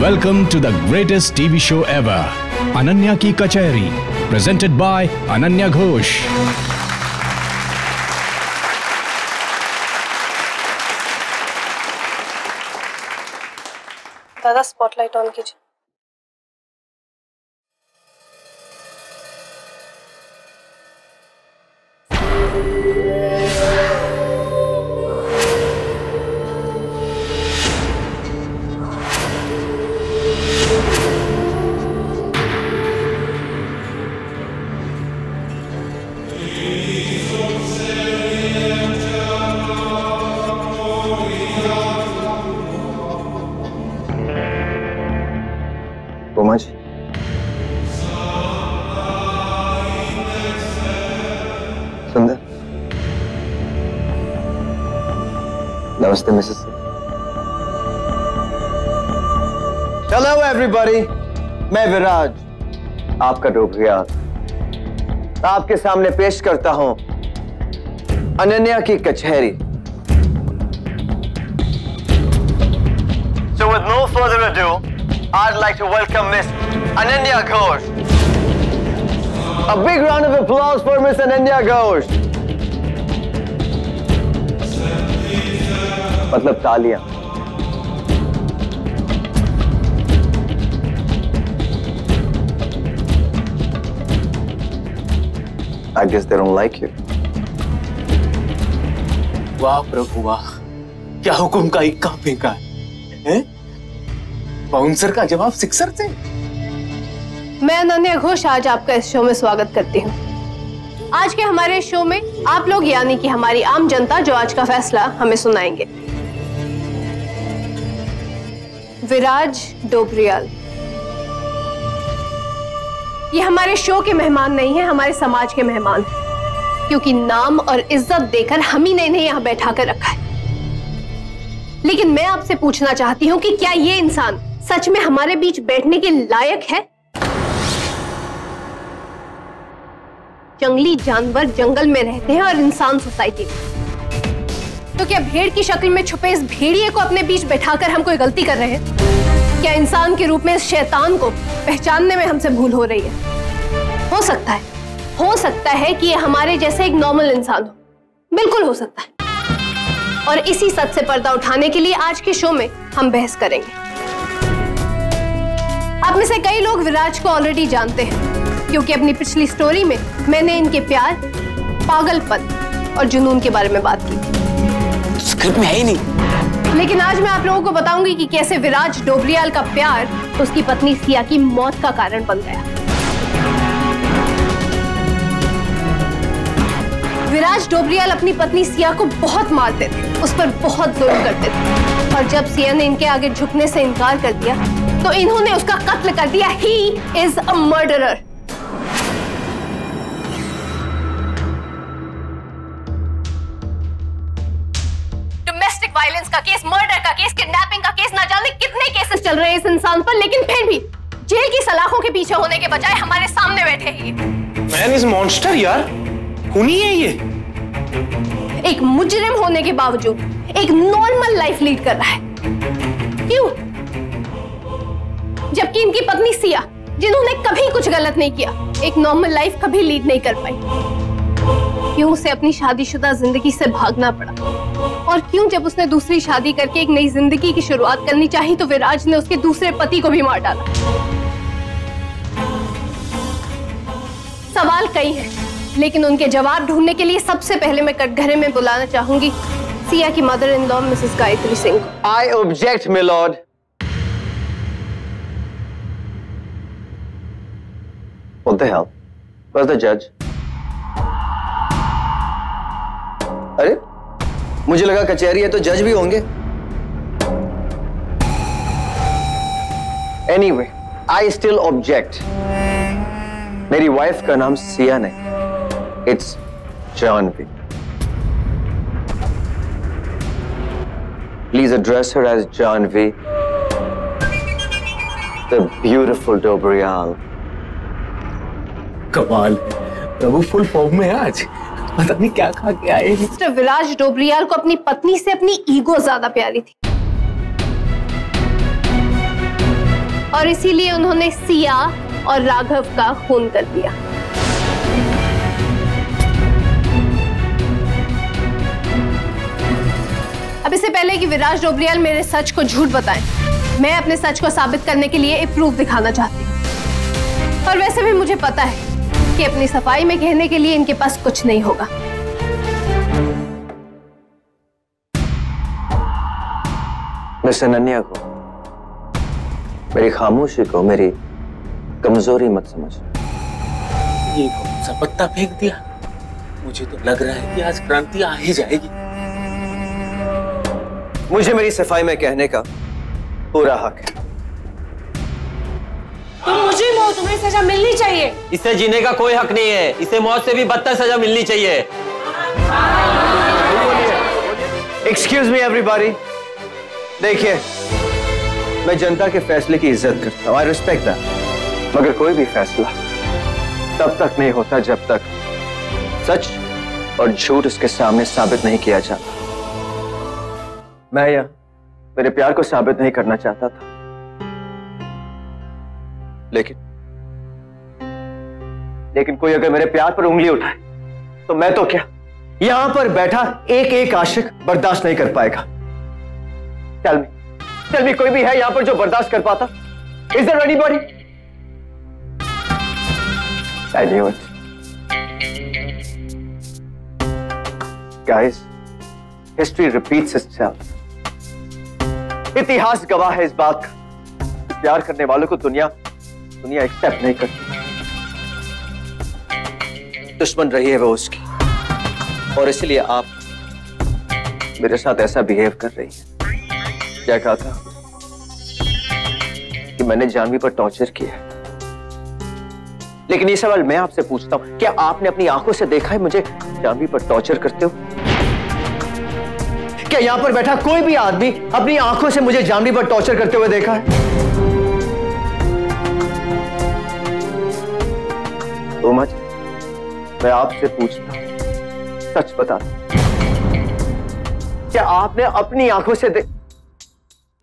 Welcome to the greatest TV show ever, Ananya Ki Kacheri, presented by Ananya Ghosh. दादा spotlight on कीजिए। उमा जी, सुंदर, नमस्ते Mrs. Hello everybody, मैं विराज, आपका डोबरियाल, आपके सामने पेश करता हूं अनन्या की कचहरी। So with no further ado, I'd like to welcome Miss Ananya Ghosh. A big round of applause for Miss Ananya Ghosh. मतलब तालियां। I guess they don't like you. वाह प्रभु वाह, क्या हुकुम का इक्का फेंका है? बाउंसर का जवाब सिक्सर से। मैं अनन्या घोष आज आपका इस शो में स्वागत करती हूँ। आज के हमारे शो में आप लोग यानी कि हमारी आम जनता जो आज का फैसला हमें सुनाएंगे। विराज डोबरियाल, ये हमारे शो के मेहमान नहीं है, हमारे समाज के मेहमान हैं, क्योंकि नाम और इज्जत देकर हम ही ने इन्हें यहाँ बैठा कर रखा है। लेकिन मैं आपसे पूछना चाहती हूँ कि क्या ये इंसान सच में हमारे बीच बैठने के लायक है? जंगली जानवर जंगल में रहते हैं और इंसान सोसाइटी में। तो क्या भेड़ की शक्ल में छुपे इस भेड़िए को अपने बीच बैठाकर हम कोई गलती कर रहे हैं? क्या इंसान के रूप में इस शैतान को पहचानने में हमसे भूल हो रही है? हो सकता है कि ये हमारे जैसे एक नॉर्मल इंसान हो, बिल्कुल हो सकता है। और इसी सच से पर्दा उठाने के लिए आज के शो में हम बहस करेंगे। आप में से कई लोग विराज को ऑलरेडी जानते हैं, क्योंकि अपनी पिछली स्टोरी में मैंने इनके प्यार, पागलपन और जुनून के बारे में बात की। स्क्रिप्ट में है ही नहीं। लेकिन आज मैं आप लोगों को बताऊंगी कि कैसे विराज डोबरियाल का प्यार उसकी पत्नी सिया की मौत का कारण बन गया। विराज डोबरियाल अपनी पत्नी सिया को बहुत मारते थे, उस पर बहुत जुल्म करते थे, और जब सिया ने इनके आगे झुकने से इनकार कर दिया तो इन्होंने उसका कत्ल कर दिया। He is a murderer. Domestic violence का केस, मर्डर का केस, किडनैपिंग का केस, ना जाने कितने केसेस चल रहे हैं इस इंसान पर, लेकिन फिर भी जेल की सलाखों के पीछे होने के बजाय हमारे सामने बैठे हैं। मैन इज मॉन्स्टर यार, खूनी है ये। एक मुजरिम होने के बावजूद एक नॉर्मल लाइफ लीड कर रहा है। क्यों? जबकि इनकी पत्नी सिया, जिन्होंने कभी कुछ गलत नहीं किया, एक नॉर्मल लाइफ कभी लीड नहीं कर पाई। क्यों उसे अपनी शादीशुदा जिंदगी से भागना पड़ा? और क्यों जब उसने दूसरी शादी करके एक नई जिंदगी की शुरुआत करनी चाही तो विराज ने उसके दूसरे पति को भी मार डाला? सवाल कई हैं, लेकिन उनके जवाब ढूंढने के लिए सबसे पहले मैं कटघरे में बुलाना चाहूंगी सिया की mother in law Mrs Gayatri Singh को। I object, my lord. What the hell? Where's the judge? अरे, मुझे लगा कचहरी है तो जज भी होंगे। Anyway, I still object. मेरी वाइफ का नाम सिया नहीं, it's Janvi. Please address her as Janvi, the beautiful Dobrial. कमाल, प्रभु फुल फॉर्म में है आज। पता नहीं क्या खा के आए। मिस्टर विराज डोबरियाल को अपनी पत्नी से अपनी ईगो ज्यादा प्यारी थी। और इसीलिए उन्होंने सिया और राघव का खून कर दिया। अब इससे पहले कि विराज डोबरियाल मेरे सच को झूठ बताएं, मैं अपने सच को साबित करने के लिए एक प्रूफ दिखाना चाहती हूँ। और वैसे भी मुझे पता है कि अपनी सफाई में कहने के लिए इनके पास कुछ नहीं होगा। मिस अनन्या को, मेरी खामोशी को मेरी कमजोरी मत समझ। ये कौन सा पत्ता फेंक दिया? मुझे तो लग रहा है कि आज क्रांति आ ही जाएगी। मुझे मेरी सफाई में कहने का पूरा हक है। तुम मुझे मौत, तुम्हें सजा मिलनी चाहिए। इसे जीने का कोई हक नहीं है, इसे मौत से भी बदतर सजा मिलनी चाहिए। एक्सक्यूज मी एवरीबॉडी, देखिए मैं जनता के फैसले की इज्जत करता हूं, आई रिस्पेक्ट दैट, मगर कोई भी फैसला तब तक नहीं होता जब तक सच और झूठ उसके सामने साबित नहीं किया जाता। मैं या मेरे प्यार को साबित नहीं करना चाहता था, लेकिन कोई अगर मेरे प्यार पर उंगली उठाए तो मैं तो क्या, यहां पर बैठा एक एक आशिक बर्दाश्त नहीं कर पाएगा। टेल मी कोई भी है यहां पर जो बर्दाश्त कर पाता? Is there anybody? I knew it. Guys, history repeats itself. इतिहास गवाह है इस बात का, प्यार करने वालों को दुनिया एक्सेप्ट नहीं करती। दुश्मन रही है वो उसकी, और इसलिए आप मेरे साथ ऐसा बिहेव कर रही हैं। क्या कहा था कि मैंने जानवी पर टॉर्चर किया, लेकिन ये सवाल मैं आपसे पूछता हूं, क्या आपने अपनी आंखों से देखा है मुझे जानवी पर टॉर्चर करते हो? क्या यहां पर बैठा कोई भी आदमी अपनी आंखों से मुझे जानवी पर टॉर्चर करते हुए देखा है? तो मैं आपसे पूछता हूं, सच बता, क्या आपने अपनी आंखों से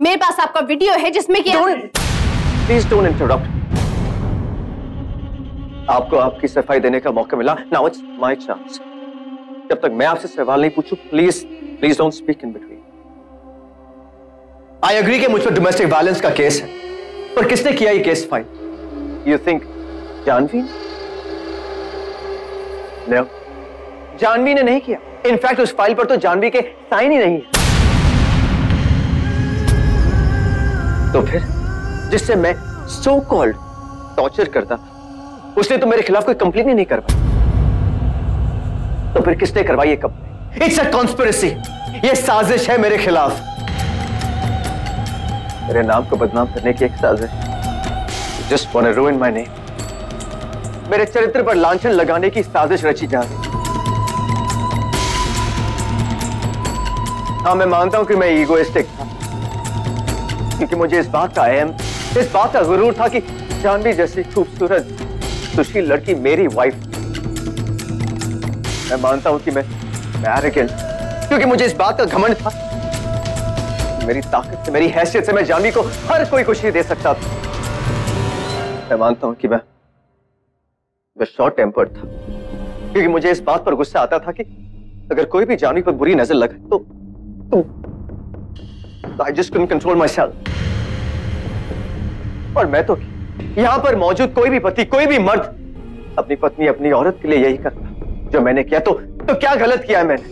मेरे पास आपका वीडियो है जिसमें कि प्लीज डोंट इंटरप्ट। आपको आपकी सफाई देने का मौका मिला, नाउ इट्स माय चांस। जब तक मैं आपसे सवाल नहीं पूछूं, please don't speak in between. I agree कि मुझ पर डोमेस्टिक वायलेंस का केस है, पर किसने किया ये case file? You think Janvi? No. Janvi ने नहीं किया। इनफैक्ट उस फाइल पर तो जानवी के साइन ही नहीं है। तो फिर जिससे मैं सो कॉल्ड टॉर्चर करता था, उसने तो मेरे खिलाफ कोई कंप्लेन ही नहीं करवाई। तो फिर किसने करवाई ये कंप्लेन? It's a conspiracy. ये साजिश है मेरे खिलाफ, मेरे नाम को बदनाम करने की एक साजिश। Just want to ruin my name. मेरे चरित्र पर लांछन लगाने की साजिश रची जा रही। हाँ, मैं मानता हूं कि मैं ईगोइस्टिक था, क्योंकि मुझे इस बात का गुरूर था कि जानवी जैसी खूबसूरत सुशील लड़की मेरी वाइफ। मैं मानता हूं कि मैं एरोगेंट, क्योंकि मुझे इस बात का घमंड था, मेरी ताकत से, मेरी हैसियत से मैं जानवी को हर कोई खुशी दे सकता था। मैं मानता हूं कि मैं शॉर्ट टेम्पर्ड था, क्योंकि मुझे इस बात पर गुस्सा आता था कि अगर कोई भी जानवी पर बुरी नजर लगे तो I just couldn't control myself। और मैं तो यहां पर मौजूद कोई भी पति, कोई भी मर्द अपनी पत्नी, अपनी औरत के लिए यही करता जो मैंने किया। तो क्या गलत किया है मैंने?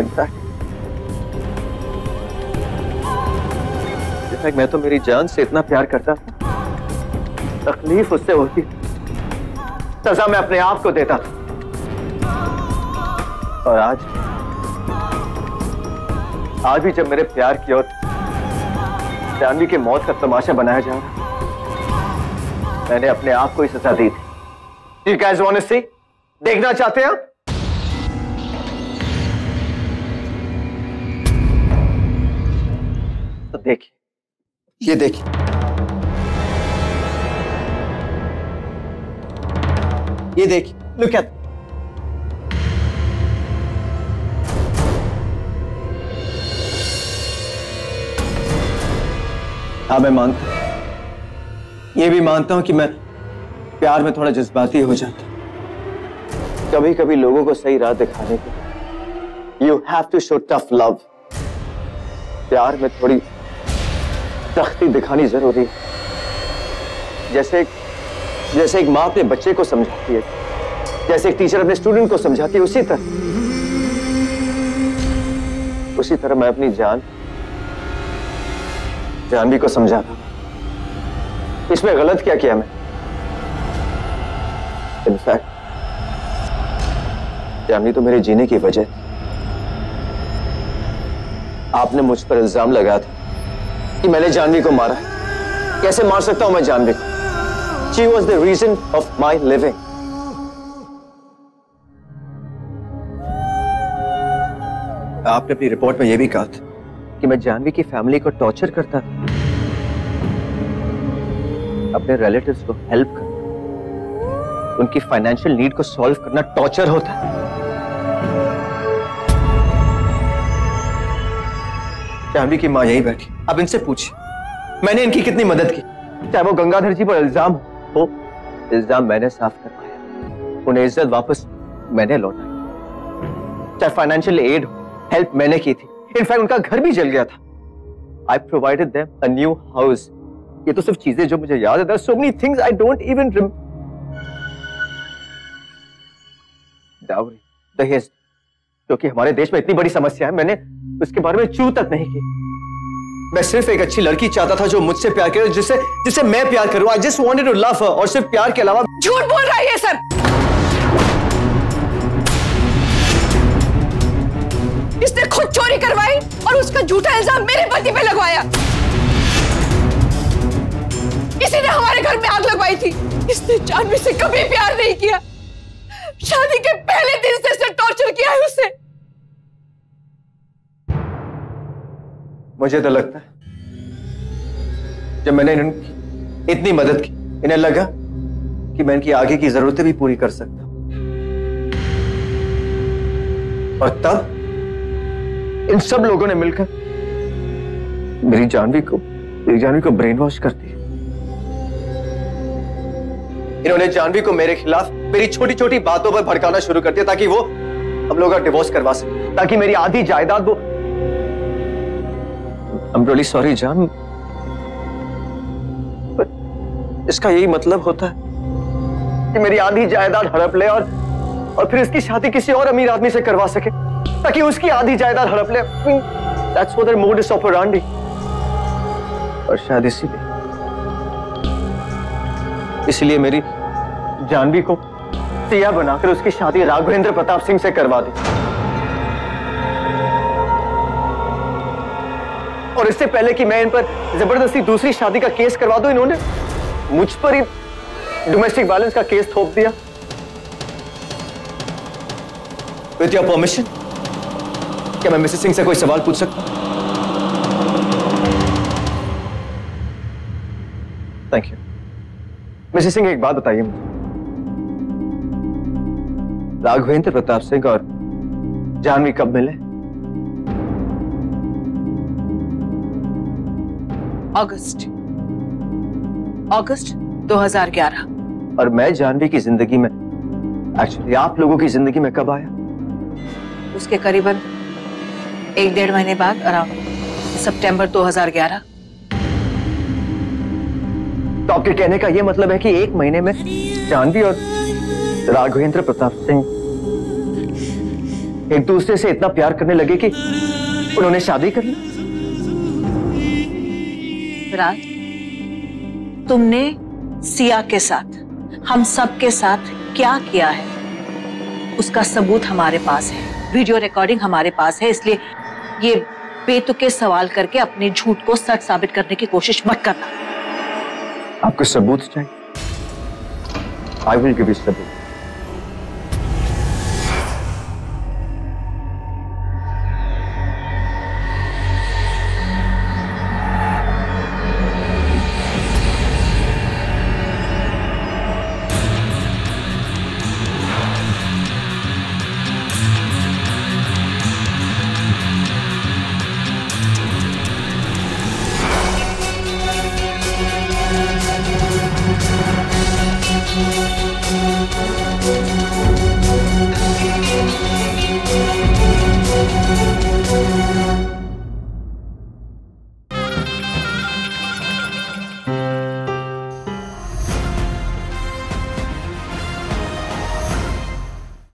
इनफैक्ट मैं तो मेरी जान से इतना प्यार करता था, तकलीफ उससे होती, सजा मैं अपने आप को देता था। और आज भी जब मेरे प्यार की और जानवी की मौत का तमाशा बनाया जा रहा, मैंने अपने आप को ही सजा दी थी। You guys want to see? देखना चाहते हैं आप? तो देखिए, ये देखिए, ये देखिए, look at। हाँ, मैं मानता हूं, ये भी मानता हूं कि मैं प्यार में थोड़ा जज्बाती हो जाता हूं। कभी कभी लोगों को सही राह दिखाने के you have to show tough love. प्यार में थोड़ी सख्ती दिखानी जरूरी है। जैसे एक माँ अपने बच्चे को समझाती है, जैसे एक टीचर अपने स्टूडेंट को समझाती है, उसी तरह मैं अपनी जानवी को समझाता। इसमें गलत क्या किया मैं? इनफैक्ट जानवी तो मेरे जीने की वजह थी। आपने मुझ पर इल्जाम लगाया था कि मैंने जानवी को मारा। कैसे मार सकता हूं मैं जानवी को? She was the reason of my living. आपने अपनी रिपोर्ट में यह भी कहा था कि मैं जानवी की फैमिली को टॉर्चर करता था, अपने रिलेटिव्स को हेल्प करना, उनकी फाइनेंशियल नीड को सॉल्व करना टॉर्चर होता है। जानवी की मां यहीं बैठी, अब इनसे पूछिए मैंने इनकी कितनी मदद की। चाहे वो गंगाधर जी पर इल्जाम हो, इल्जाम मैंने साफ करवाया, उन्हें इज्जत वापस मैंने लौटाई। चाहे फाइनेंशियल एड हो, हेल्प मैंने की थी। इनफैक्ट उनका घर भी जल गया था। I provided them a new house. ये तो सिर्फ चीजें जो मुझे याद है। There are so many things I don't even remember. Dowry, दहेज, जो कि हमारे देश में इतनी बड़ी समस्या है, मैंने उसके बारे में चू तक नहीं की। मैं सिर्फ एक अच्छी लड़की चाहता था जो मुझसे प्यार करे, जिससे मैं प्यार करूं। I just wanted to love her, और सिर्फ प्यार के अलावा। झूठ बोल रहा है ये सब। इसने खुद चोरी करवाई और उसका झूठा इल्जाम मेरे पति पे लगवाया। इसी ने हमारे घर में आग लगवाई थी। इसने जानवी से कभी प्यार नहीं किया। शादी के पहले दिन से इसने टॉर्चर किया है उसे। मुझे तो लगता है जब मैंने इनकी इतनी मदद की, इन्हें लगा कि मैं इनकी आगे की जरूरतें भी पूरी कर सकता हूं। और तब इन सब लोगों ने मिलकर मेरी जानवी को ब्रेन वॉश कर दिया। इन्होंने जानवी को मेरे खिलाफ मेरी छोटी छोटी बातों पर भड़काना शुरू कर दिया ताकि वो हम लोगों का डिवोर्स करवा सके, ताकि मेरी आधी जायदाद वो। I'm really sorry जान, पर इसका यही मतलब होता है कि मेरी आधी जायदाद हड़प ले और फिर इसकी शादी किसी और अमीर आदमी से करवा सके ताकि उसकी आधी जायदाद हड़प ले। That's what their modus operandi. और शायद इसीलिए मेरी जानवी को सिया बनाकर उसकी शादी राघवेंद्र प्रताप सिंह से करवा दी। और इससे पहले कि मैं इन पर जबरदस्ती दूसरी शादी का केस करवा दूं, इन्होंने मुझ पर ही डोमेस्टिक वायलेंस का केस थोप दिया। With your permission, क्या मैं मिसेस सिंह से कोई सवाल पूछ सकता हूं? Thank you. मिसेस सिंह, एक बात बताइए मुझे, राघवेंद्र प्रताप सिंह और जानवी कब मिले? अगस्त 2011। और मैं जानवी की जिंदगी में, एक्चुअली आप लोगों की जिंदगी में कब आया? उसके करीबन 1-1.5 महीने बाद, अराउंड सितंबर 2011। तो आपके कहने का यह मतलब है कि 1 महीने में जानवी और राघवेंद्र प्रताप सिंह एक दूसरे से इतना प्यार करने लगे कि उन्होंने शादी कर ली? राज, तुमने सिया के साथ, हम सब के साथ क्या किया है उसका सबूत हमारे पास है, वीडियो रिकॉर्डिंग हमारे पास है। इसलिए ये बेतुके सवाल करके अपने झूठ को सच साबित करने की कोशिश मत करना। आपको सबूत चाहिए? I will give you सबूत। है।